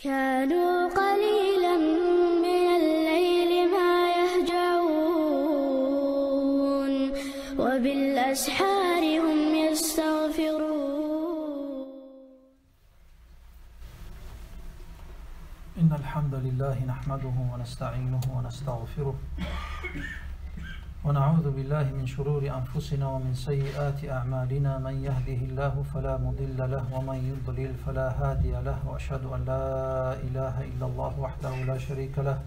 كانوا قليلا من الليل ما يهجعون وبالأسحار هم يستغفرون. إن الحمد لله نحمده ونستعينه ونستغفره ونعوذ بالله من شرور أنفسنا ومن سيئات أعمالنا. من يهده الله فلا مضل له ومن يضلل فلا هادي له، وأشهد أن لا إله إلا الله وحده لا شريك له،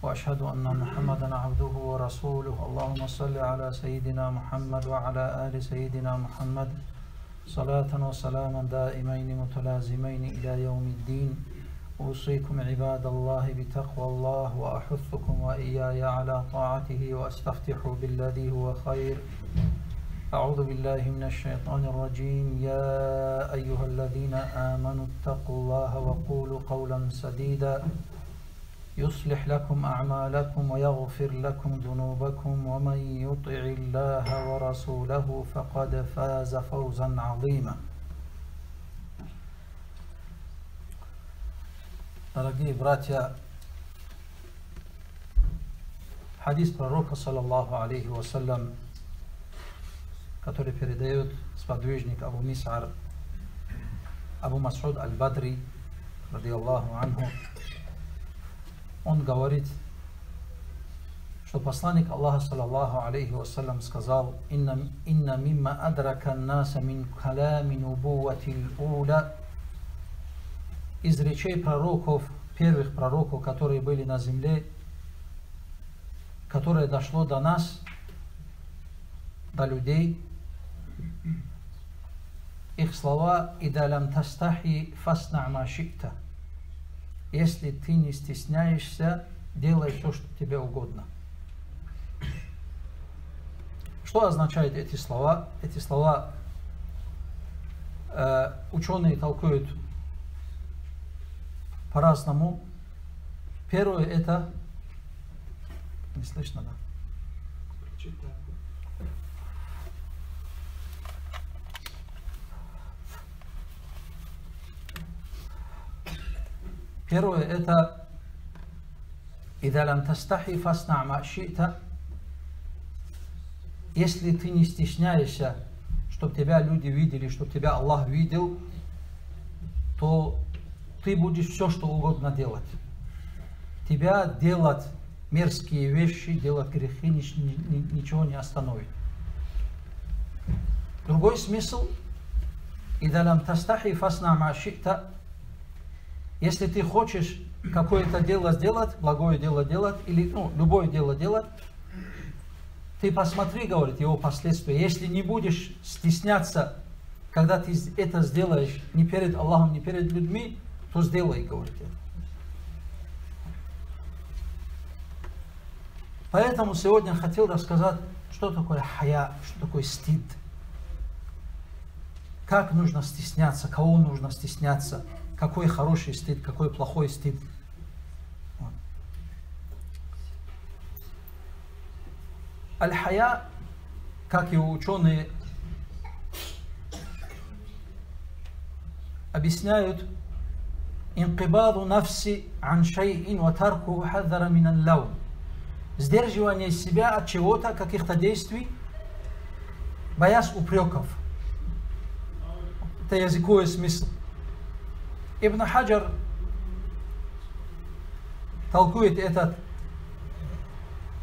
وأشهد أن محمدا عبده ورسوله. اللهم صل على سيدنا محمد وعلى آل سيدنا محمد صلاة وسلاما دائمين متلازمين إلى يوم الدين. أوصيكم عباد الله بتقوى الله وأحثكم وإياي على طاعته وأستفتح بالذي هو خير. أعوذ بالله من الشيطان الرجيم. يا أيها الذين آمنوا اتقوا الله وقولوا قولا سديدا يصلح لكم أعمالكم ويغفر لكم ذنوبكم ومن يطع الله ورسوله فقد فاز فوزا عظيما. Дорогие братья, хадис пророка, саллаллаху алейхи вассалям, который передает сподвижник Абу Мис'ар, Абу Мас'уд аль-Бадри, радиаллаху анху, он говорит, что посланник Аллаха, саллаллаху алейхи вассалям, сказал: «Инна мимма адрака наса мин калами нубуватил уля». Из речей пророков, первых пророков, которые были на земле, которое дошло до нас, до людей, их слова: «Ида лам тастахи фасна ма ши'та». Если ты не стесняешься, делай то, что тебе угодно. Что означают эти слова? Эти слова ученые толкуют по-разному. Первое это... Не слышно, да? Первое это «Ида лам тастахи фасна ма ши'та». Если ты не стесняешься, чтобы тебя люди видели, чтобы тебя Аллах видел, то ты будешь все, что угодно делать. Тебя делать мерзкие вещи, делать грехи, ничего не остановит. Другой смысл: «Ида лам тастахи фасна ма ши'та». Если ты хочешь какое-то дело сделать, благое дело делать, или любое дело делать, ты посмотри, говорит, его последствия. Если не будешь стесняться, когда ты это сделаешь не перед Аллахом, не перед людьми, то сделай, говорит. Поэтому сегодня хотел рассказать, что такое хая, что такое стыд. Как нужно стесняться, кого нужно стесняться, какой хороший стыд, какой плохой стыд. Вот. Аль-хая, как и ученые объясняют, инкибаду нафси ан шайин ва тарку хаддара минан лаун. Сдерживание себя от чего-то, каких-то действий, боясь упреков. Это языковой смысл. Ибн Хаджар толкует этот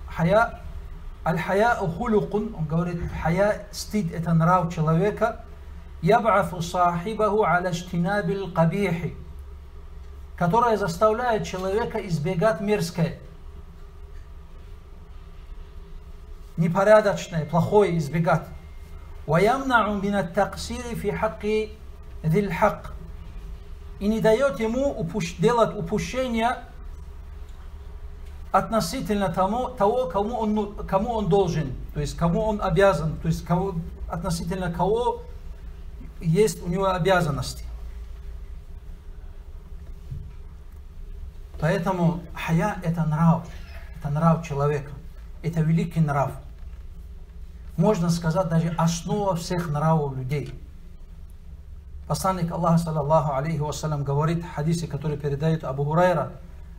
хая. Аль-хая хулукун, он говорит, хая, стыд, это нрав человека, яб'афу сахибаху аля жтинабил кабихи, которая заставляет человека избегать мерзкое, непорядочное, плохое избегать. وَيَمْنَعُ مِنَ التَّقْصِيرِ فِي حَقِّ ذِي الْحَقِّ, и не дает ему делать упущения относительно того, кому он должен, то есть кому он обязан, то есть относительно кого есть у него обязанности. Поэтому хая это нрав человека, это великий нрав. Можно сказать, даже основа всех нравов людей. Посланник Аллаха, саллаллаху алейхи вассалям, говорит в хадисе, который передает Абу Хурайра: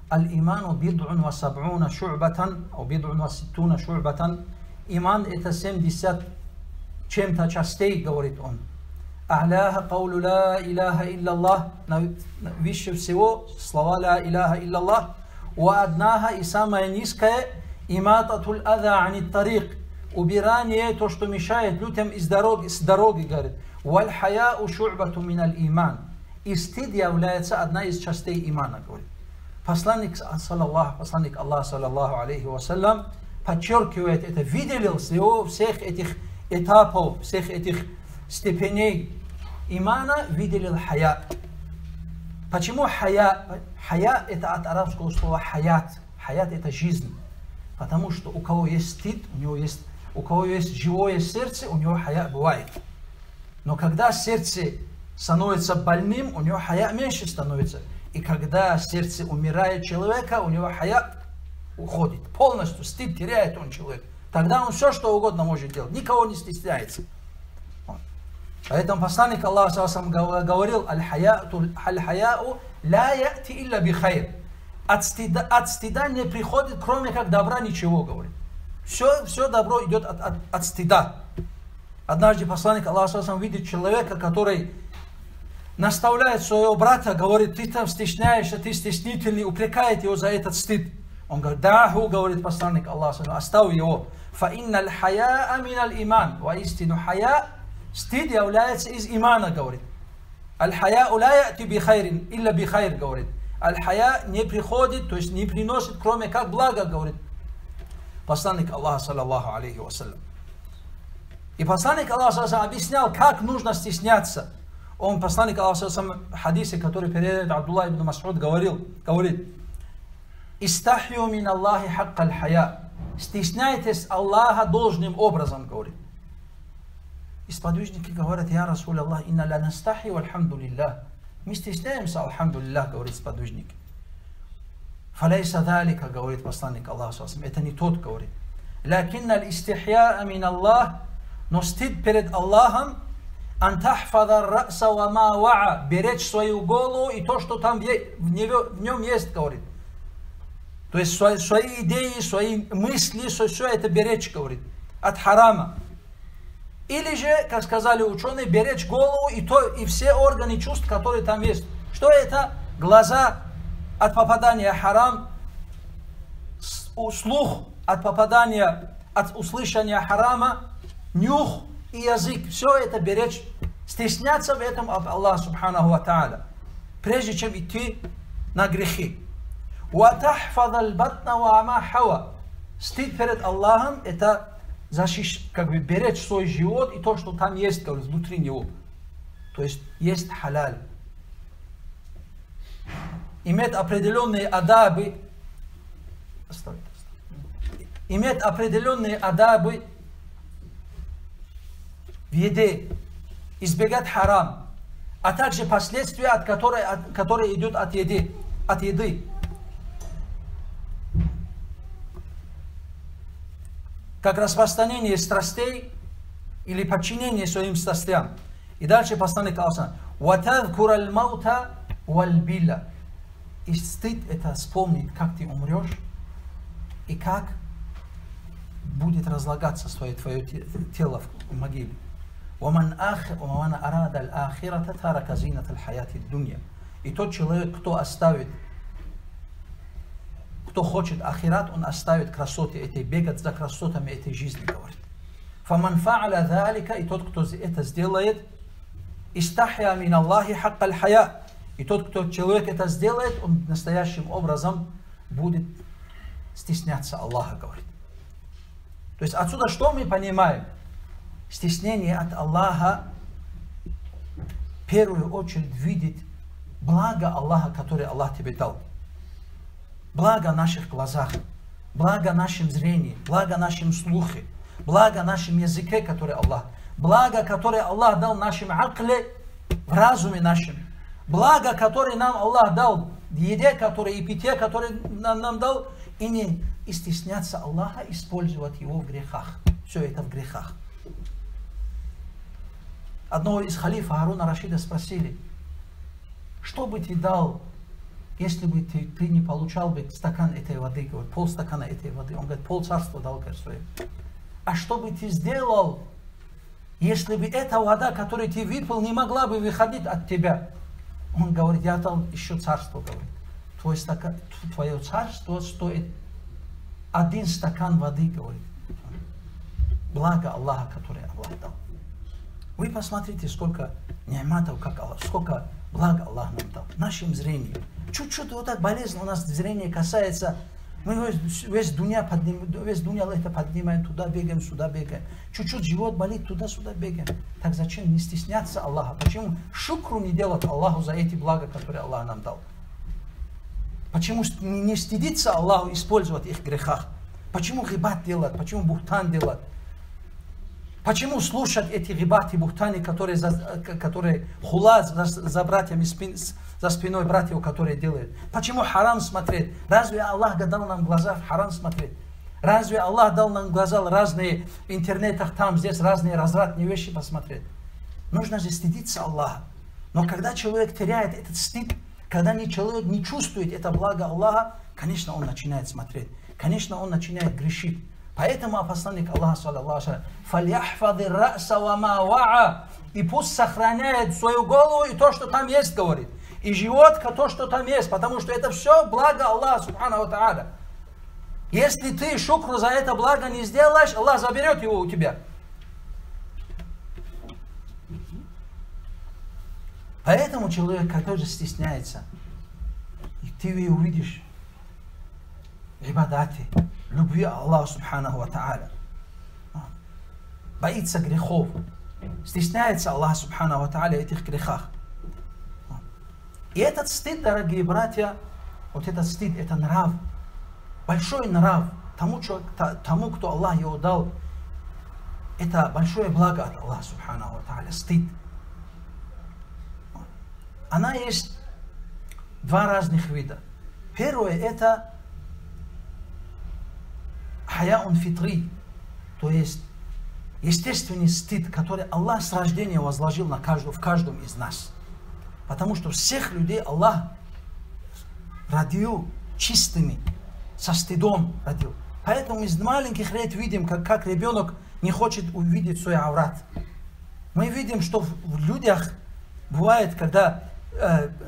«Аль-иману бид'ун ва саб'уна шу'батан, а бид'ун ва ситтуна шу'батан». Иман — это 70 чем-то частей, говорит он. «А'ляха каулу ла илляха илляллах», выше всего слова «ла илляха илляллах». «Ва аднаха», и самое низкое, «имататуль ада анит тарик», убирание то, что мешает людям с дороги, говорит. «Валь хаяу шу'бату миналь иман», и стыд является одна из частей имана, говорит. Посланник Аллаха, саллаллаху алейхи вассалям, подчеркивает это, выделил всех этих этапов, всех этих степеней имана, выделил хая. Почему хая? Хая — это от арабского слова хаят. Хаят — это жизнь. Потому что у кого есть стыд, у кого есть живое сердце, у него хая бывает. Но когда сердце становится больным, у него хая меньше становится. И когда сердце умирает человека, у него хая уходит. Полностью стыд теряет он человек. Тогда он все, что угодно может делать. Никого не стесняется. Поэтому посланник Аллаха говорил: «Аль-хаяу ла я'ти илля би хайр». От стыда не приходит, кроме как добра, ничего, говорит. Все добро идет от стыда. Однажды посланник Аллаха видит человека, который наставляет своего брата, говорит: «Ты там стесняешься, ты стеснительный», упрекает его за этот стыд. Он говорит: «Даху», говорит посланник Аллаха, оставь его. «Фа инналь хаяа миналь иман». Воистину хая, стыд, является из имана, говорит. «Аль-хаяу ла я'ти би хайрин илля би хайр», говорит. Аль-хая не приходит, то есть не приносит, кроме как благо, говорит посланник Аллаха, саллаллаху алейхи вассалям. И посланник Аллаха объяснял, как нужно стесняться. Посланник Аллаха в хадисе, который передает Абдулла ибн Мас'уд, говорит: «Истахью мин Аллахи хакка аль-хая». Стесняйтесь Аллаха должным образом, говорит. И сподвижники говорят: «Я Расул Аллах, инна ла настахи вальхамдулиллах». Мы стесняемся, алхамдулиллах, говорит сподвижник. «Фалейса далика», говорит посланник Аллаха, это не тот, говорит. «Лакинна аль-истихья мин Аллах», но стыд перед Аллахом, «ан тахфада раса ва ма ваа», беречь свою голову и то, что там в нем есть, говорит. То есть свои идеи, свои мысли, все это беречь, говорит, от харама. Или же, как сказали ученые, беречь голову и все органы чувств, которые там есть. Что это? Глаза от попадания харам, слух от попадания, от услышания харама, нюх и язык. Все это беречь, стесняться в этом от Аллаха субханаху ва тааля, прежде чем идти на грехи. Стыд перед Аллахом — это беречь свой живот и то, что там есть, говорит, внутри него. То есть есть халаль. Иметь определенные адабы. Иметь определенные адабы в еде. Избегать харам. А также последствия, которые идут от еды. Как распространение страстей или подчинение своим страстям. И дальше посланник Аллаха: «Ватадхур аль-маута валь-билла». И стыд — это вспомнить, как ты умрешь и как будет разлагаться твое тело в могиле. «Ваман арада аль-ахирата тарака зинат аль-хаяти дунья». И тот человек, кто хочет ахират, он оставит красоты этой, бегать за красотами этой жизни, говорит. «Фаман фа'аля залика», и тот, кто это сделает, «истахья мин Аллахи хакка аль-хая». И тот, кто человек это сделает, он настоящим образом будет стесняться Аллаха, говорит. То есть отсюда что мы понимаем? Стеснение от Аллаха в первую очередь видеть благо Аллаха, которое Аллах тебе дал. Благо наших глазах, благо нашем зрении, благо нашем слухе, благо нашем языке, который Аллах, благо, которое Аллах дал нашим акле, в разуме нашем, благо, которое нам Аллах дал в еде, и питье, которое нам дал, и не стесняться Аллаха, использовать его в грехах. Все это в грехах. Одного из халифа Харуна Рашида спросили: что бы ты дал, если бы ты не получал бы стакан этой воды, говорит, полстакана этой воды? Он говорит, полцарства дал, говорит, свое. А что бы ты сделал, если бы эта вода, которую ты выпил, не могла бы выходить от тебя? Он говорит, я дал еще царство, говорит. Твое царство стоит 1 стакан воды, говорит. Благо Аллаха, которое Аллах дал. Вы посмотрите, сколько ни'матов, сколько блага Аллах нам дал. Нашим зрением. Чуть-чуть вот так болезнь у нас зрение касается. Мы весь дуня это поднимаем, туда бегаем, сюда бегаем. Чуть-чуть живот болит, туда-сюда бегаем. Так зачем не стесняться Аллаха? Почему шукру не делать Аллаху за эти блага, которые Аллах нам дал? Почему не стыдиться Аллаху использовать их грехах? Почему гибат делать? Почему бухтан делать? Почему слушать эти гибаты, бухтани, которые хула за братьями, за спиной братьев, которые делают? Почему харам смотреть? Разве Аллах дал нам глаза в харам смотреть? Разве Аллах дал нам глаза разные в интернетах, там, здесь разные развратные вещи посмотреть? Нужно же стыдиться Аллаха. Но когда человек теряет этот стыд, когда человек не чувствует это благо Аллаха, конечно, он начинает смотреть. Конечно, он начинает грешить. Поэтому посланник Аллаха, саллаллаху алейхи, и пусть сохраняет свою голову и то, что там есть, говорит. И живот, то, что там есть. Потому что это все благо Аллаха, субхану ва тааля. Если ты шукру за это благо не сделаешь, Аллах заберет его у тебя. Поэтому человек, который стесняется, и ты увидишь ибадаты, любви Аллаха субханаху ва тааля, боится грехов, стесняется Аллаха субханаху ва тааля этих грехах. И этот стыд, дорогие братья, вот этот стыд, это нрав, большой нрав тому, кто Аллах его дал, это большое благо от Аллаха субханаху ва тааля, стыд. Она есть 2 разных вида. Первое это хаяун фитри, то есть естественный стыд, который Аллах с рождения возложил в каждом из нас. Потому что всех людей Аллах родил чистыми, со стыдом родил. Поэтому из маленьких лет видим, как ребенок не хочет увидеть свой аврат. Мы видим, что в людях бывает, когда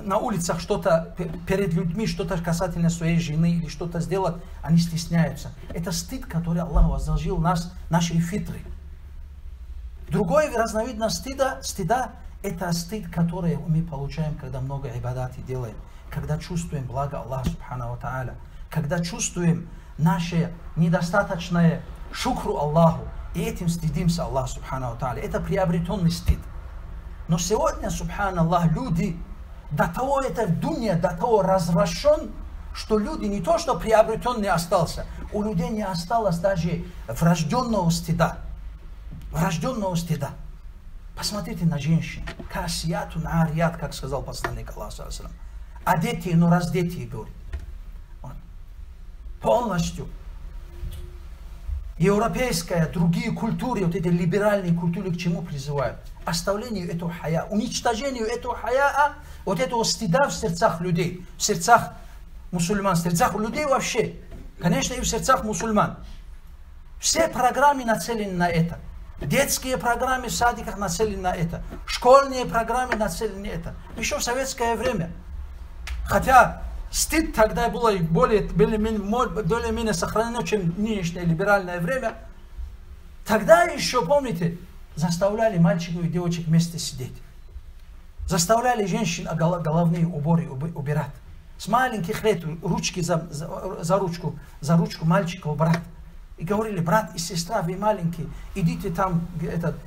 на улицах что-то, перед людьми что-то касательно своей жены или что-то сделать, они стесняются. Это стыд, который Аллах возложил в нас, нашей фитры. Другой разновидность стыда, это стыд, который мы получаем, когда много ибадати делаем, когда чувствуем благо Аллаха субхану ва тааля, когда чувствуем наше недостаточное шукру Аллаху, и этим стыдимся Аллаха субхану ва тааля. Это приобретенный стыд. Но сегодня, субханаллах, люди до того это в дуне, до того развращен, что люди не то, что приобретенный остался, у людей не осталось даже врожденного стыда. Врожденного стыда. Посмотрите на женщин. Касиятун арият, как сказал посланник Аллаха. Одетые, но раздетые, говорит. Полностью. Европейская, другие культуры, вот эти либеральные культуры к чему призывают? Оставлению этого хая, уничтожению этого хая, вот этого стыда в сердцах людей, в сердцах мусульман, в сердцах людей вообще, конечно, и в сердцах мусульман. Все программы нацелены на это. Детские программы в садиках нацелены на это. Школьные программы нацелены на это. Еще в советское время. Хотя стыд тогда было более-менее сохранено, чем нынешнее либеральное время. Тогда еще, помните, заставляли мальчиков и девочек вместе сидеть. Заставляли женщин головные уборы убирать. С маленьких лет ручки за ручку мальчиков брать. И говорили, брат и сестра, вы маленькие, идите там,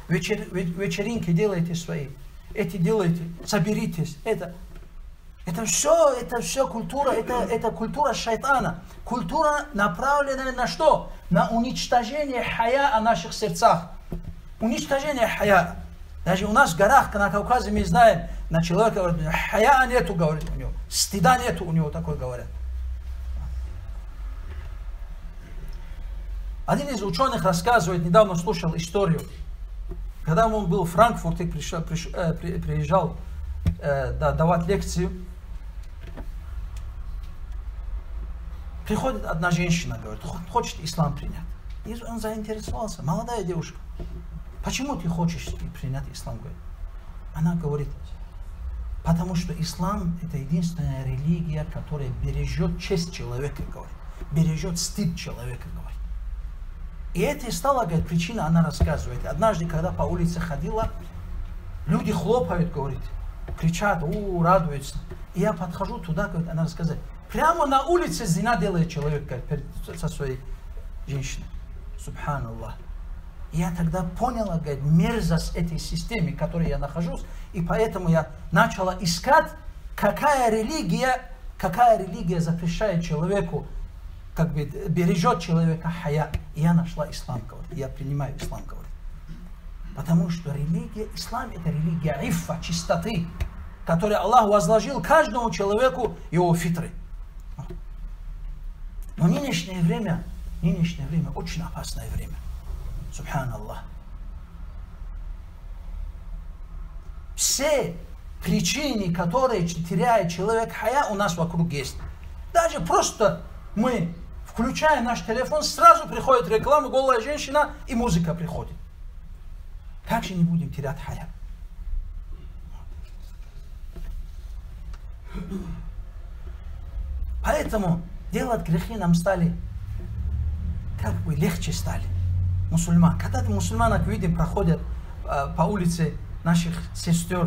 вечеринки делайте свои. Эти делайте, соберитесь. Это все культура, это культура шайтана. Культура, направленная на что? На уничтожение хая о наших сердцах. Уничтожение хая. Даже у нас в горах, на Кавказе, мы знаем, на человека говорят, хая нету, говорит у него. Стыда нету у него, такой говорят. Один из ученых рассказывает, недавно слушал историю. когда он был в Франкфурте, приезжал давать лекцию, приходит одна женщина, говорит, хочет ислам принять. И он заинтересовался, молодая девушка, почему ты хочешь принять ислам? Она говорит, потому что ислам это единственная религия, которая бережет честь человека, говорит, бережет стыд человека, говорит. И это и стала, говорит, причина, она рассказывает. Однажды, когда по улице ходила, люди хлопают, говорит, кричат, радуются. И я подхожу туда, говорит, она рассказывает, прямо на улице зина делает человек, говорит, со своей женщиной. Субханаллах. И я тогда поняла, говорит, мерзость этой системы, в которой я нахожусь, и поэтому я начала искать, какая религия запрещает человеку, как бы бережет человека хая. И я нашла ислам, говорит, я принимаю ислам, говорит. Потому что религия, ислам это религия иффа, чистоты, которую Аллах возложил каждому человеку его фитры. Но нынешнее время очень опасное время. Субханаллах. Все причины, которые теряет человек хая, у нас вокруг есть. Даже просто мы включаем наш телефон, сразу приходит реклама, голая женщина и музыка приходит. Как же не будем терять хая? Поэтому делать грехи нам стали, как бы легче стали. Мусульман. Когда мусульманок видим, проходят по улице наших сестер,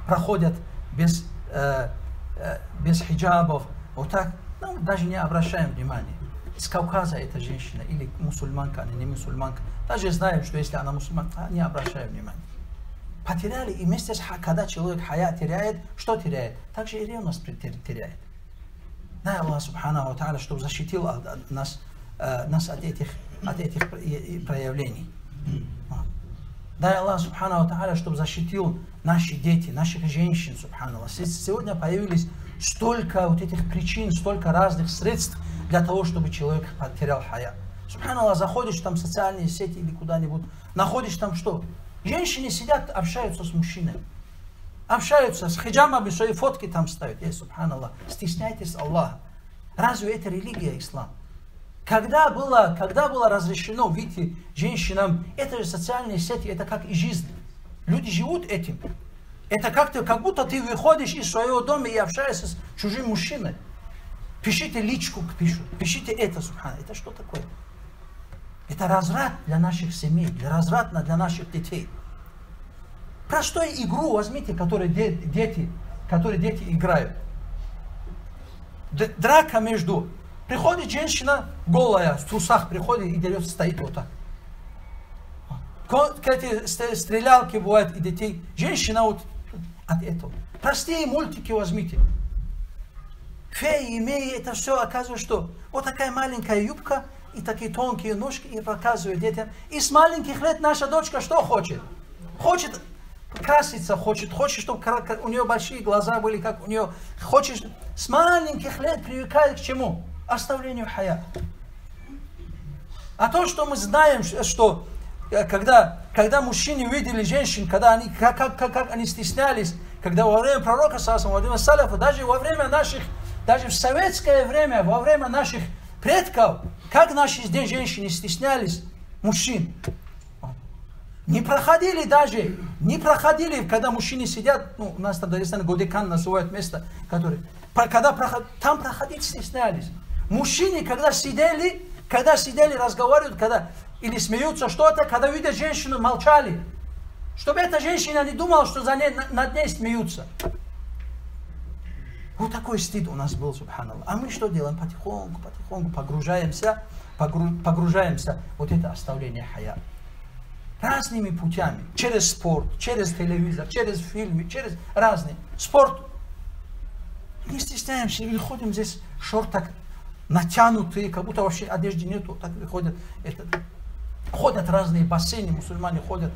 проходят без хиджабов, вот так, даже не обращаем внимания. Из Кавказа эта женщина, или мусульманка, она не мусульманка. Даже знаем, что если она мусульманка, не обращаем внимания. Потеряли, и вместе с когда человек хая теряет, что теряет? Также и ревность теряет. Дай Аллах Субханаху ва Тааля, чтобы защитил нас от этих проявлений. Дай Аллах Субханаху ва Тааля, чтобы защитил наши дети, наших женщин, Субханаллах. Сегодня появились столько вот этих причин, столько разных средств для того, чтобы человек потерял хая. Субханаллах, заходишь там в социальные сети или куда-нибудь, находишь там что? Женщины сидят, общаются с мужчинами. Общаются с хиджабами, свои фотки там ставят. Субханаллах, стесняйтесь Аллаха. Разве это религия ислам? Когда было разрешено выйти женщинам, это же социальные сети, это как и жизнь. Люди живут этим. Это как будто ты выходишь из своего дома и общаешься с чужим мужчиной. Пишите личку, пишите это, субханаллах. Это что такое? Это разврат для наших семей, разврат для наших детей. Простую игру возьмите, которые дети играют. Драка между... Приходит женщина голая, в трусах приходит и дерет, стоит вот так. Эти стрелялки бывают и детей. Женщина вот от этого. Простые мультики возьмите. Феи, имеи, это все оказывается, что вот такая маленькая юбка и такие тонкие ножки, и показывают детям. И с маленьких лет наша дочка что хочет? Хочет краситься, хочет, чтобы у нее большие глаза были, как у нее. Хочет с маленьких лет привыкает к чему? Оставлению хая. А то, что мы знаем, что когда мужчины увидели женщин, когда они, как они стеснялись, когда во время пророка, во время салафа, даже во время даже в советское время, во время наших предков, как наши здесь женщины стеснялись мужчин. Не проходили, когда мужчины сидят, у нас там в Дагестане Годекан называют место, там проходить стеснялись. Мужчины, когда сидели, разговаривают, или смеются что-то, когда видят женщину, молчали. Чтобы эта женщина не думала, что над ней смеются. Вот такой стыд у нас был, субханаллах. А мы что делаем? Потихоньку погружаемся вот это оставление хая. Разными путями. Через спорт, через телевизор, через фильмы, через разные. Спорт. Не стесняемся, и ходим здесь в шортах натянутые, как будто вообще одежды нету. Так выходят. Ходят разные бассейны, мусульмане ходят.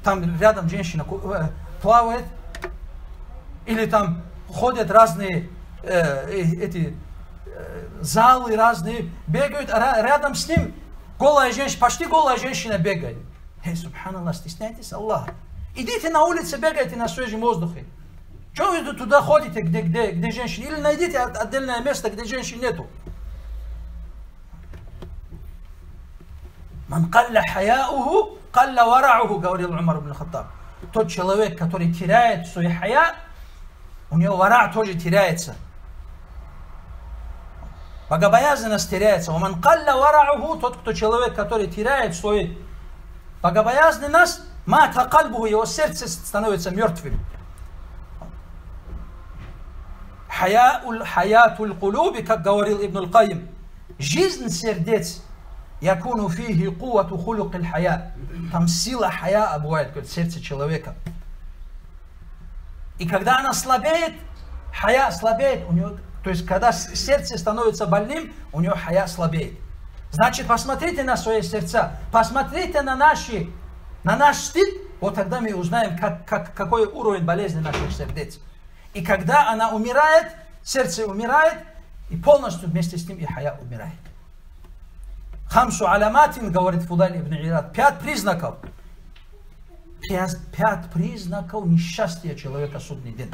Там рядом женщина плавает. Или там ходят разные залы разные, бегают, а рядом с ним голая женщина, почти голая женщина бегает. Субханаллах, стесняйтесь Аллаха. Идите на улице, бегайте на свежем воздухе. Чего вы туда ходите, где женщины? Или найдите отдельное место, где женщин нету. «Ман калля хаяуху, калля варауху», говорил Умар ибн Хаттаб. Тот человек, который теряет свой хая, у него вара тоже теряется. Богобоязненность теряется. «Ман калля варауху», тот, кто человек, который теряет свою богобоязненность, мата кальбуху, его сердце становится мертвым. Хаятуль кулуби, как говорил Ибн Аль-Кайим, жизнь сердец, якуну фихи кувату хулук аль-хая. Там сила хая бывает, говорит, в сердце человека. И когда она слабеет, хая слабеет, у него, то есть когда сердце становится больным, у него хая слабеет. Значит, посмотрите на свои сердца, посмотрите на наш стыд, вот тогда мы узнаем, какой уровень болезни наших сердец. И когда она умирает, сердце умирает, и полностью вместе с ним и хая умирает. Хамсу аляматин, говорит Фудаль ибн Ирад, 5 признаков. 5 признаков несчастья человека в судный день.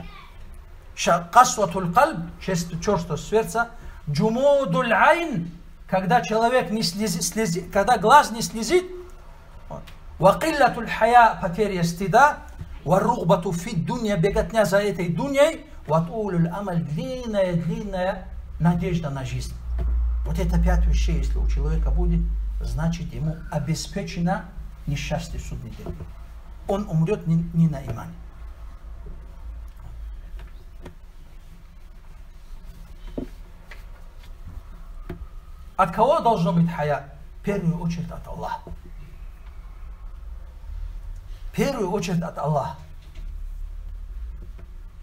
Касватуль кальб, черствость сердца. Джумудуль айн, когда человек не слезит, когда глаз не слезит. Вакиллатуль хая, потеря стыда. Варругбату фид дунья, беготня за этой дуньей. Ватулюль амаль, длинная надежда на жизнь. Вот это 5 вещей, если у человека будет, значит ему обеспечено несчастье в судный день. Он умрет не на имане. От кого должно быть хая? В первую очередь от Аллаха. В первую очередь от Аллаха.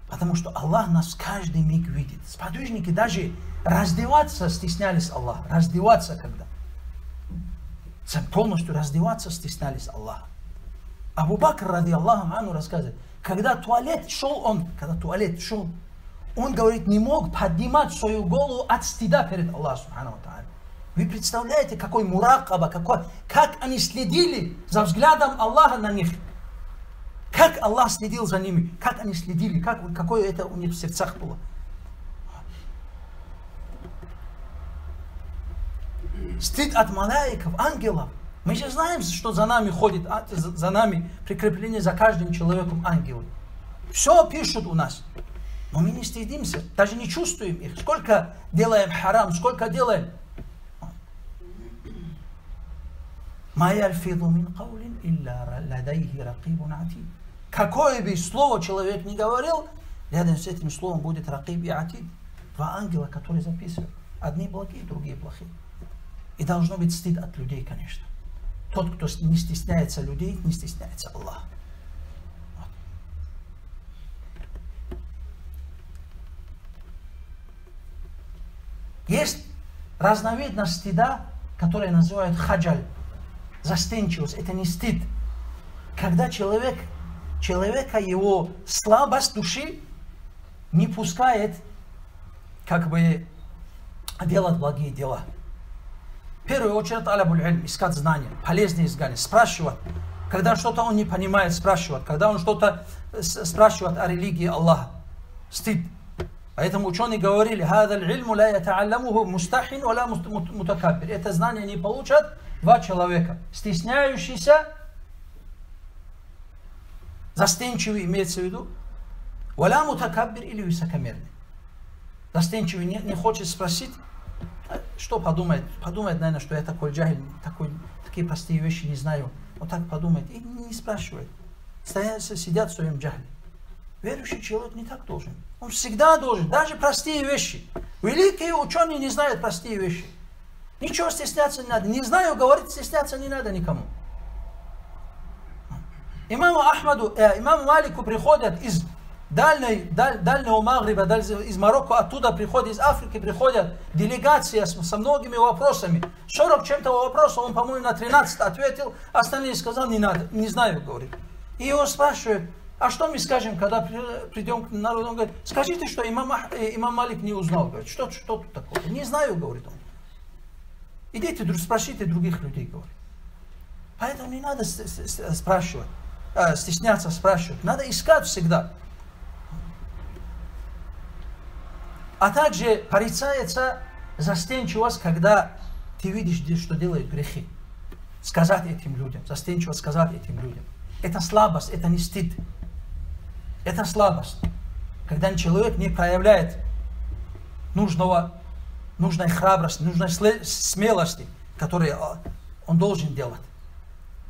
Потому что Аллах нас каждый миг видит. Сподвижники даже раздеваться стеснялись Аллаха. Раздеваться когда? Полностью раздеваться стеснялись Аллаха. Абу Бакр, ради Аллаху анху, рассказывает, когда туалет шел, он говорит, не мог поднимать свою голову от стыда перед Аллахом субхану ва тааля. Вы представляете, какой муракаба, как они следили за взглядом Аллаха на них. Как Аллах следил за ними, как они следили, какое это у них в сердцах было. Стыд от малаиков, ангелов. Мы же знаем, что за нами ходит, за нами прикрепление за каждым человеком ангелы. Все пишут у нас. Но мы не стыдимся, даже не чувствуем их. Сколько делаем харам, сколько делаем. Какое бы слово человек не говорил, рядом с этим словом будет ракиб и атид. 2 ангела, которые записывают. Одни благие, другие плохие. И должно быть стыд от людей, конечно. Тот, кто не стесняется людей, не стесняется Аллаха. Вот. Есть разновидность стыда, которая называют хаджаль. Застенчивость. Это не стыд. Когда человека его слабость души не пускает делать благие дела. В первую очередь, искать знания, полезные знания, спрашивать. Когда что-то он не понимает, спрашивать. Когда он что-то спрашивает о религии Аллаха. Стыд. Поэтому ученые говорили, это знание не получат 2 человека. Стесняющийся, застенчивый имеется в виду, валя мутакаббир или высокомерный. Застенчивый не хочет спросить, что подумает? Подумает, наверное, что я такой джахиль, такие простые вещи не знаю. Вот так подумает и не спрашивает. Сидят в своем джахле. Верующий человек не так должен. Он всегда должен, даже простые вещи. Великие ученые не знают простые вещи. Ничего стесняться не надо. Не знаю, говорить, стесняться не надо никому. Имаму Малику приходят из дальнего Магриба, из Марокко, оттуда приходят, из Африки приходят делегация со многими вопросами. 40 чем-то вопросов, он, по-моему, на 13 ответил, остальные сказал, не надо, не знаю, говорит. И его спрашивают, а что мы скажем, когда придем к народу? Он говорит, скажите, что имам Малик не узнал. Говорит, что тут такое? Не знаю, говорит он. Идите, спросите других людей, говорит. Поэтому не надо спрашивать, стесняться спрашивать. Надо искать всегда. А также порицается застенчивость, когда ты видишь, что делают грехи. Сказать этим людям, застенчивость сказать этим людям. Это слабость, это не стыд. Это слабость. Когда человек не проявляет нужной храбрости, нужной смелости, которую он должен делать.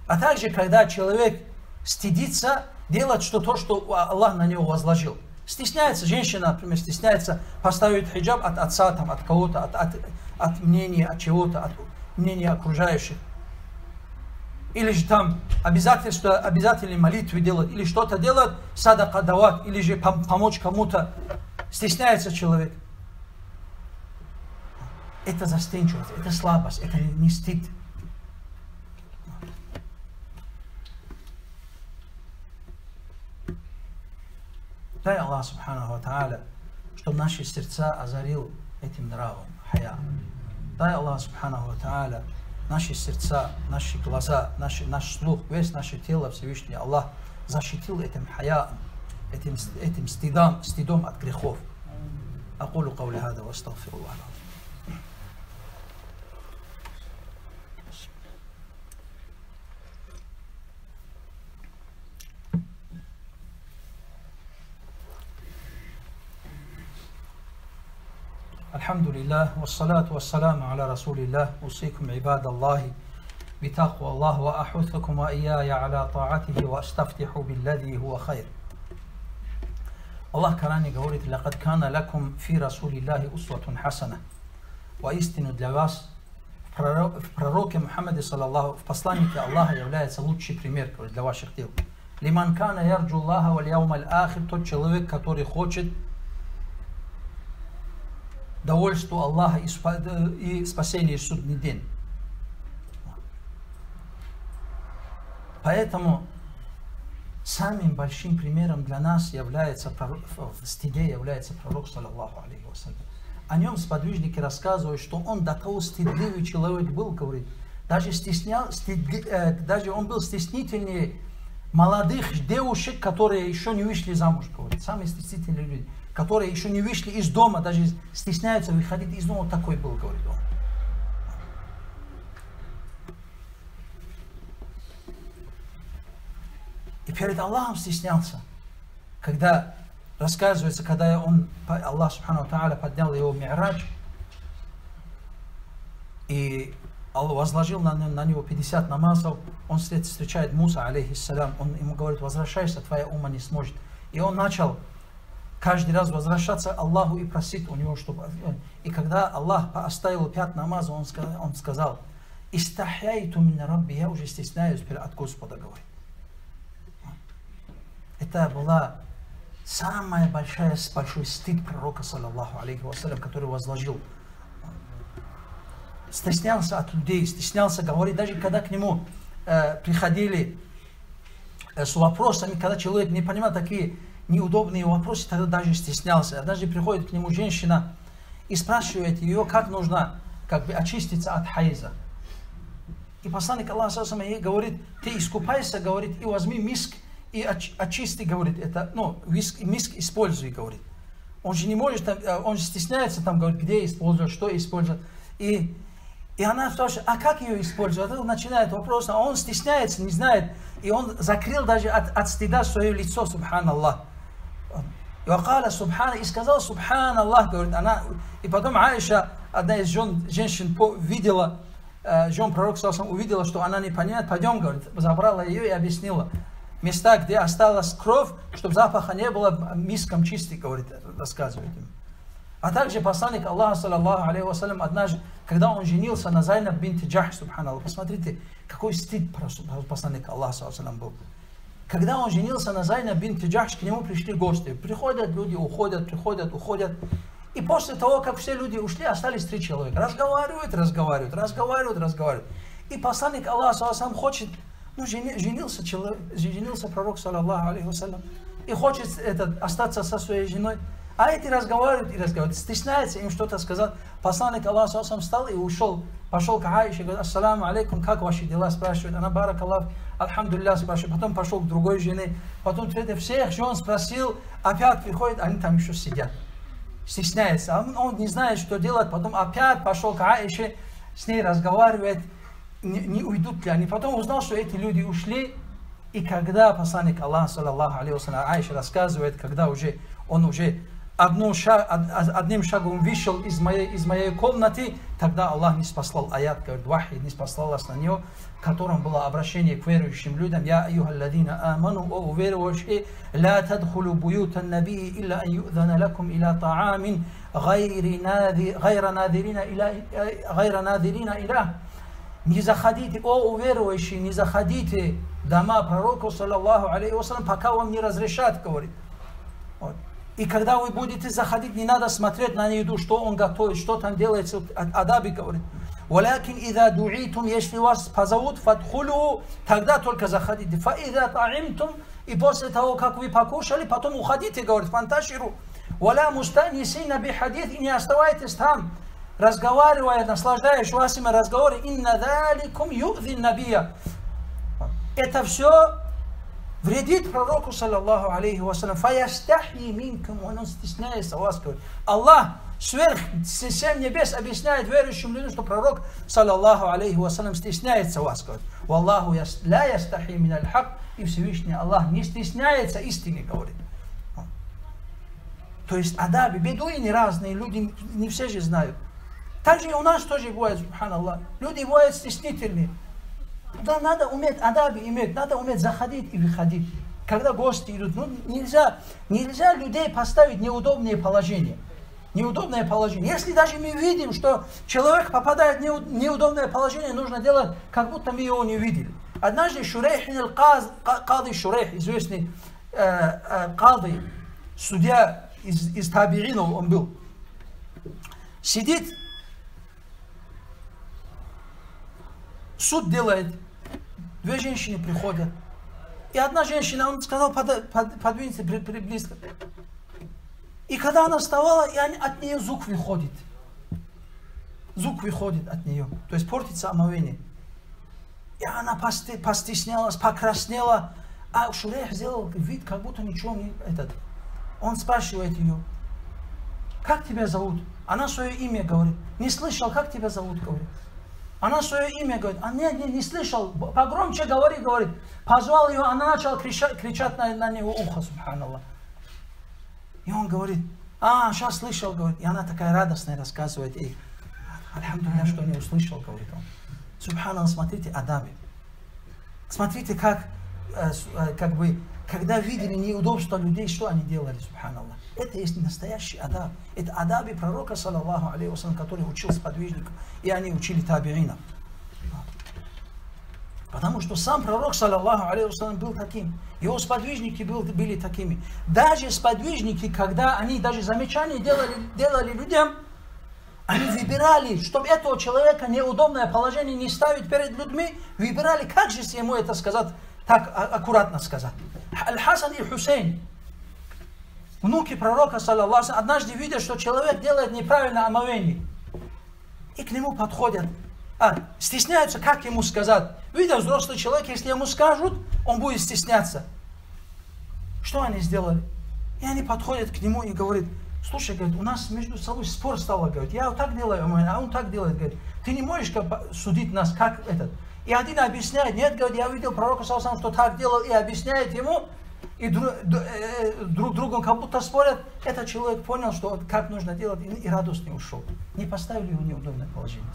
А также, когда человек стыдится делать то, что Аллах на него возложил. Стесняется, женщина, например, стесняется поставить хиджаб от отца, там, от кого-то, от мнения, от чего-то, от мнения окружающих. Или же там обязательные молитвы делать, или что-то делать, садака давать, или же помочь кому-то. Стесняется человек. Это застенчивость, это слабость, это не стыд. Дай Аллах Субханаху ва Тааля, чтобы наши сердца озарил этим нравом, хая. Дай Аллах Субханаху ва Тааля, наши сердца, наши глаза, наш слух, весь наше тело Всевышний Аллах защитил этим хаяом, этим стыдом от грехов. أقول قولي هذا وأستغفر الله العظيم. الحمد لله والصلاة والسلام على رسول الله أوصيكم عباد الله بتقوى الله وأحثكم وإياي على طاعته وأستفتح بالذي هو خير. Allah Korani govori: "Laqad kana lakum fi Rasulillahi uswatun hasana." Воистину для вас в пророке Мухаммаде саллаллаху, в посланнике Аллаха является лучший пример для ваших дел. Лиман кана ярджу Аллаха валь яумаль ахир, тот человек, который хочет довольство Аллаха и спасение в судный день. Поэтому самым большим примером для нас является в стыде является пророк, саллаллаху алейхи вассалям. О нем сподвижники рассказывают, что он до того стыдливый человек был, говорит, даже он был стеснительнее молодых девушек, которые еще не вышли замуж, говорит, самые стеснительные люди, которые еще не вышли из дома, даже стесняются выходить из дома, такой был, говорит он. И перед Аллахом стеснялся, когда рассказывается, когда Аллах Субхану Тааля поднял его в Ми'радж, и Аллах возложил на него 50 намазов, он встречает Муса, алейхиссалям, он ему говорит: возвращайся, твоя ума не сможет. И он начал каждый раз возвращаться Аллаху и просить у него, чтобы... И когда Аллах оставил 5 намазов, он сказал: «Истахяйту мин рабби», я уже стесняюсь от Господа, говорит. Это была самая большой стыд пророка, саллаллаху алейхи вассалям, который возложил. Стеснялся от людей, стеснялся говорить, даже когда к нему приходили с вопросами, когда человек не понимал такие неудобные вопросы, тогда даже стеснялся. Даже приходит к нему женщина и спрашивает ее, как нужно очиститься от хайза. И посланник Аллаха ей говорит: ты искупайся, говорит, и возьми миск, и очисти, говорит, это, миск используй, говорит. Он же не может, он же стесняется там, говорит, где использовать, что использовать. И она спрашивает: а как ее использовать? Это начинает вопрос, а он стесняется, не знает. И он закрыл даже от стыда свое лицо, субханаллах. И сказал: субханаллах, говорит, она. И потом Аиша, одна из женщин, видела, жен пророка увидела, что она не понимает, пойдем, говорит, забрала ее и объяснила. Места, где осталась кровь, чтобы запаха не было, миском чистый, говорит, рассказывает им. А также посланник Аллаха, саллаллаху алейхи вассалям, однажды, когда он женился на Зайнаб бинт Джахш, субханаллах, посмотрите, какой стыд посланника Аллаха, саллаллаху алейхи вассалям, был. Когда он женился на Зайнаб бинт Джахш, к нему пришли гости. Приходят люди, уходят, приходят, уходят. И после того, как все люди ушли, остались 3 человека. Разговаривают. И посланник Аллаха, саллаллаху алейхи вассалям, хочет, женился пророк, саллаллаху алейхи вассалям, и хочет остаться со своей женой. А эти разговаривают, стесняется им что-то сказать. Посланник Аллаха встал и ушел пошел к Аише, говорит: ассаламу алейкум, как ваши дела, спрашивает. Она: баракаллах, альхамдулилля, спрашивает. Потом пошел к другой жене, потом всех жен спросил, опять приходит, они там еще сидят. Стесняется, он не знает, что делать, потом опять пошел к Аише, с ней разговаривает, не уйдут ли они. Потом узнал, что эти люди ушли, и когда посланник Аллаха, саллаллаху алейхи вассалям, Аиша рассказывает, когда он уже одним шагом вышел из моей комнаты, тогда Аллах не спаслал аят, говорит, вахи не спаслалась на него, в котором было обращение к верующим людям: «Я айюхалладина аману, о уверующие, ла тадхулу буютан наби, илля ан ю'дана лакум иля та'амин, гайра надирина иля». Не заходите, о уверующие, не заходите в дома пророка, саллаллаху алейхи вассалям, пока вам не разрешат, говорит. Вот. И когда вы будете заходить, не надо смотреть на еду, что он готовит, что там делается, адаби, говорит. «Валякин ида ду'итум», если вас позовут, фадхулу, тогда только заходите. «Фа ида та'имтум», и после того, как вы покушали, потом уходите, говорит, «фанташиру». «Валя мустанисина би хадит», и не оставайтесь там, разговаривая, наслаждаясь вашими разговорами. «Инна даликум ю'дин набия». Это все вредит пророку, саллаллаху алейхи вассалям. «Фаястахи минкум», он стесняется вас, говорит. Аллах сверх 7 небес объясняет верующим людям, что пророк, саллаллаху алейхи вассалям, стесняется вас, говорит. «Валлаху ла ястахи миналь хак», и Всевышний Аллах не стесняется истины, говорит. То есть адаби, бедуины разные, люди не все же знают. Также и у нас тоже бывает, субханаллах, люди бывают стеснительные. Да, надо уметь адаби иметь, надо уметь заходить и выходить. Когда гости идут, нельзя людей поставить в неудобное положение. Неудобное положение. Если даже мы видим, что человек попадает в неудобное положение, нужно делать, как будто мы его не видели. Однажды Шурейх Кады Шурейх, известный Кады, судья из табиинов он был, сидит, суд делает, 2 женщины приходят. И одна женщина, он сказал, подвиньте близко. И когда она вставала, и от нее звук выходит. Звук выходит от нее. То есть портится омовение. И она постеснялась, покраснела. А Шурейх сделал вид, как будто ничего не... Он спрашивает ее: как тебя зовут? Она свое имя говорит. Не слышал, как тебя зовут, говорит. Она свое имя говорит. А не слышал. Погромче говори, говорит. Позвал ее, она начала кричать на него ухо, субханаллах. И он говорит: сейчас слышал, говорит. И она такая радостная рассказывает ей: альхамдулилля, что не услышал, говорит он. Субханаллах, смотрите, адаби. Смотрите, как бы, когда видели неудобства людей, что они делали, субханаллах. Это есть настоящий адаб. Это адаби пророка, саллаллаху алейхи вассалям, который учил сподвижников, и они учили табиинов. Потому что сам пророк, саллаллаху алейхи вассалям, был таким. Его сподвижники были такими. Даже сподвижники, когда они даже замечания делали людям, они выбирали, чтобы этого человека неудобное положение не ставить перед людьми, выбирали, как же ему это сказать, так аккуратно сказать. Аль-Хасан и Хусейн, внуки пророка, саллаллаху, однажды видят, что человек делает неправильное омовение. И к нему подходят. Стесняются, как ему сказать. Видят, взрослый человек, если ему скажут, он будет стесняться. Что они сделали? И они подходят к нему и говорят: слушай, говорит, у нас между собой спор стал, говорит, я вот так делаю, а он так делает, говорит, ты не можешь судить нас, как этот. И один объясняет: нет, говорит, я видел пророка, что так делал, и объясняет ему, и друг другом как будто спорят. Этот человек понял, что как нужно делать, и радостно ушел. Не поставили его в неудобное положение.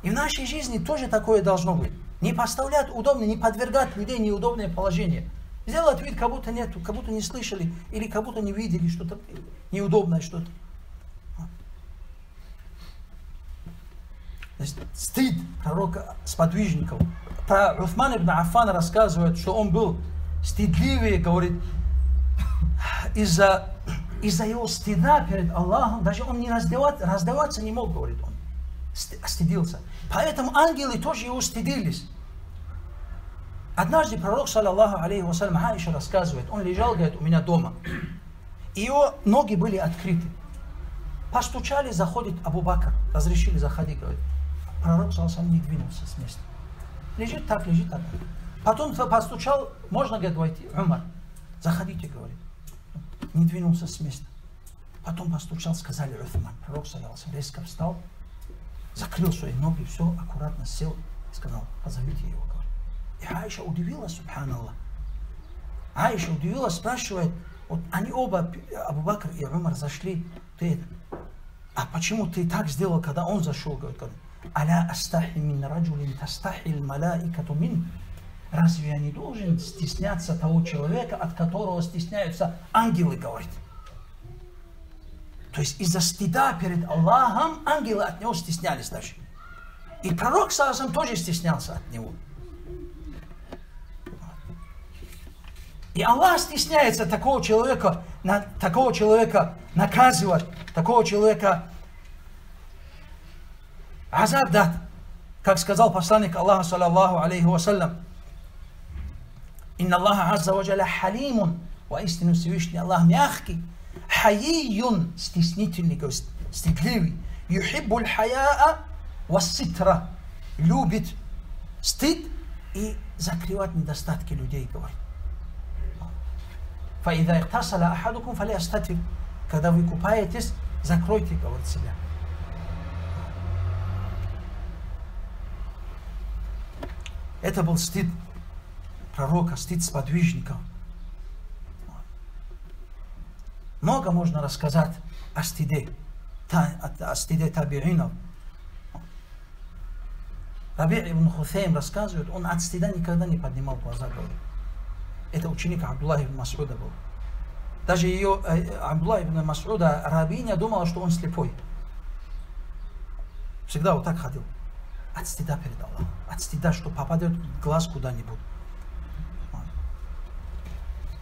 И в нашей жизни тоже такое должно быть. Не поставлять удобно, не подвергать людей в неудобное положение. Сделать вид, как будто нету, как будто не слышали, или как будто не видели что-то неудобное, что-то. Стыд пророка сподвижников. Про Уthман ибн Аффана рассказывают, что он был стыдливый, говорит, из-за его стыда перед Аллахом, даже он не раздеваться не мог, говорит он. Стыдился. Поэтому ангелы тоже его стыдились. Однажды пророк, саллаллаху алейхи вассалям, Аиша рассказывает, он лежал, говорит, у меня дома. И его ноги были открыты. Постучали, заходит Абу Бакр, разрешили заходить, говорит. Пророк саллаллаху не двинулся с места. Лежит так. Потом постучал, можно, говорит, войти? Умар, заходите, говорит. Не двинулся с места. Потом постучал, сказали Уthман. Пророк саллаллаху резко встал, закрыл свои ноги, все, аккуратно сел и сказал, позовите его, говорит. И Аиша удивилась, субханаллах. Аиша удивилась, спрашивает, вот они оба, Абу Бакр и Умар, зашли, а почему ты так сделал, когда он зашел, говорит, аля астахи мин раджулин тастахи аль-малаикату мин. Разве я не должен стесняться того человека, от которого стесняются ангелы, говорит. То есть из-за стыда перед Аллахом ангелы от него стеснялись даже. И пророк саллаллаху тоже стеснялся от него. И Аллах стесняется такого человека наказывать, такого человека азаб дать. Как сказал посланник Аллаха, саллаллаху алейхи вассалям, «Инна Аллаха азза ва джалля халимун», воистину Всевышний Аллах мягкий, хайюн, стеснительный, стыдливый, юхиббуль хаяа васситра, любит стыд и закрывать недостатки людей, говорит. فإذا اغتسل أحدكم فليستتر. Когда вы купаетесь, закройте, говорит, себя. Это был стыд пророка, стыд сподвижников. Много можно рассказать о стыде табиинов. Раби' ибн Хусейм рассказывает, он от стыда никогда не поднимал глаза, говорит. Это ученик Абдуллах ибн Мас'уда был. Даже ее Абдуллах ибн Мас'уда, рабиня, думала, что он слепой. Всегда вот так ходил. От стыда перед Аллахом. От стыда, что попадет глаз куда-нибудь.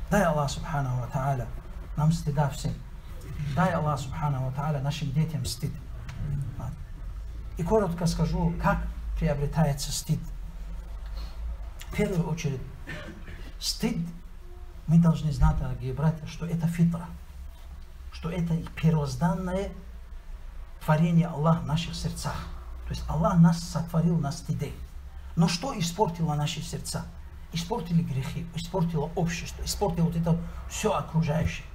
Дай Аллах субханаху ва та'аля нам стыда всем. Дай Аллах субханаху ва та'аля нашим детям стыд. И коротко скажу, как приобретается стыд. В первую очередь, стыд, мы должны знать, дорогие братья, что это фитра, что это первозданное творение Аллаха в наших сердцах. То есть Аллах нас сотворил на стыде. Но что испортило наши сердца? Испортили грехи, испортило общество, испортило вот это все окружающее.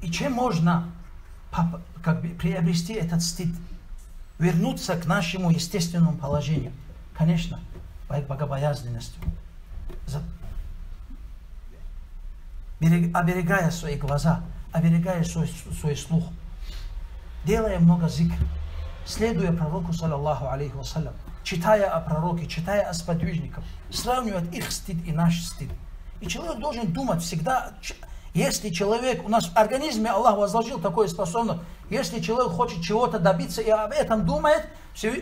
И чем можно приобрести этот стыд? Вернуться к нашему естественному положению. Конечно, богобоязненностью. Оберегая свои глаза, оберегая свой слух, делая много зикр, следуя пророку, саллаллаху алейхи вассалям, читая о пророке, читая о сподвижниках, сравнивать их стыд и наш стыд. И человек должен думать всегда, если человек, у нас в организме Аллах возложил такое способность, если человек хочет чего-то добиться и об этом думает,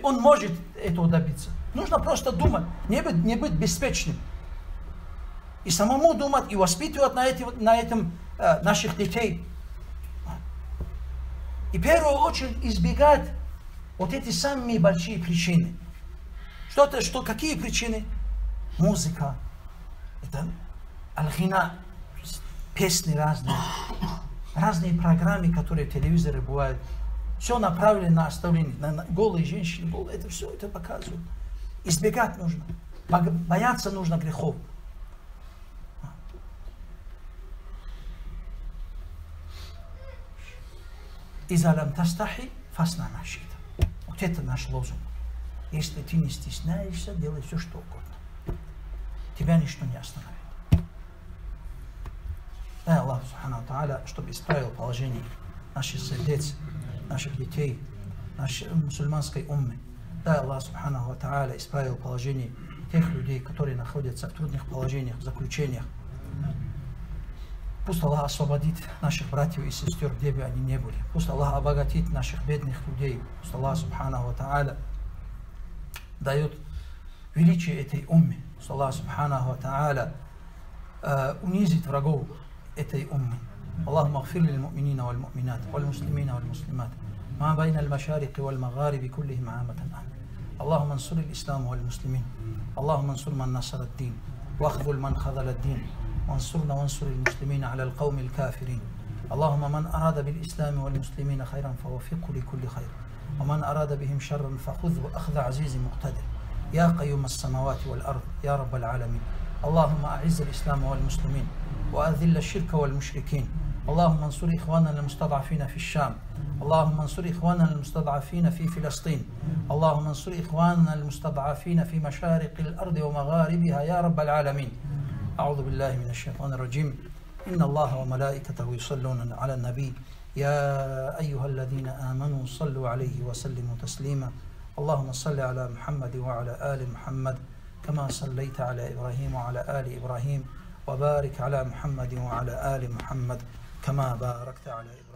он может этого добиться. Нужно просто думать, не быть беспечным. И самому думать, и воспитывать на этом наших детей. И в первую очередь избегать вот эти самые большие причины. Какие причины? Музыка, это аль-гина, песни разные программы, которые в телевизоре бывают. Все направлено на оставление, на голые женщины, это все, это показывают. Избегать нужно, бояться нужно грехов. «Изалям тастахи, фасна машита». Вот это наш лозунг. Если ты не стесняешься, делай все, что угодно. Тебя ничто не остановит. Дай Аллах, субхану та'аля, чтобы исправил положение наших сердец, наших детей, нашей мусульманской уммы. Дай Аллах, субхану та'аля, исправил положение тех людей, которые находятся в трудных положениях, в заключениях. Пусть Аллах освободит наших братьев и сестер, где бы они ни были. Пусть Аллах обогатит наших бедных людей. Пусть Аллах, субхану та'аля, дает величие этой умме. Пусть Аллах, субхану та'аля, унизит врагов этой уммы. Аллахумма гфир лил му'минина валь му'минат, валь муслимина валь муслимат, ма байна аль машарики валь магариби куллихим аматан амин. Allahumma ansur al-Islam wal muslimin. Allahumma ansur man nasara ad-din, wa akhdhul man khadhala ad-din. وانصرنا وانصر المسلمين على القوم الكافرين اللهم من أراد بالإسلام والمسلمين خيرا فوفقه لكل خير، ومن أراد بهم شرا فخذه أخذ عزيز مقتدر، يا قيوم السماوات والأرض يا رب العالمين. اللهم أعز الإسلام والمسلمين وأذل الشرك والمشركين. اللهم انصر إخواننا المستضعفين في الشام، اللهم انصر إخواننا المستضعفين في فلسطين، اللهم انصر إخواننا المستضعفين في مشارق الأرض ومغاربها يا رب العالمين. أعوذ بالله من الشيطان الرجيم. إن الله وملائكته يصلون على النبي يا أيها الذين آمنوا صلوا عليه وسلموا تسليما. اللهم صل على محمد وعلى آل محمد كما صليت على إبراهيم وعلى آل إبراهيم، وبارك على محمد وعلى آل محمد كما باركت على إبراهيم.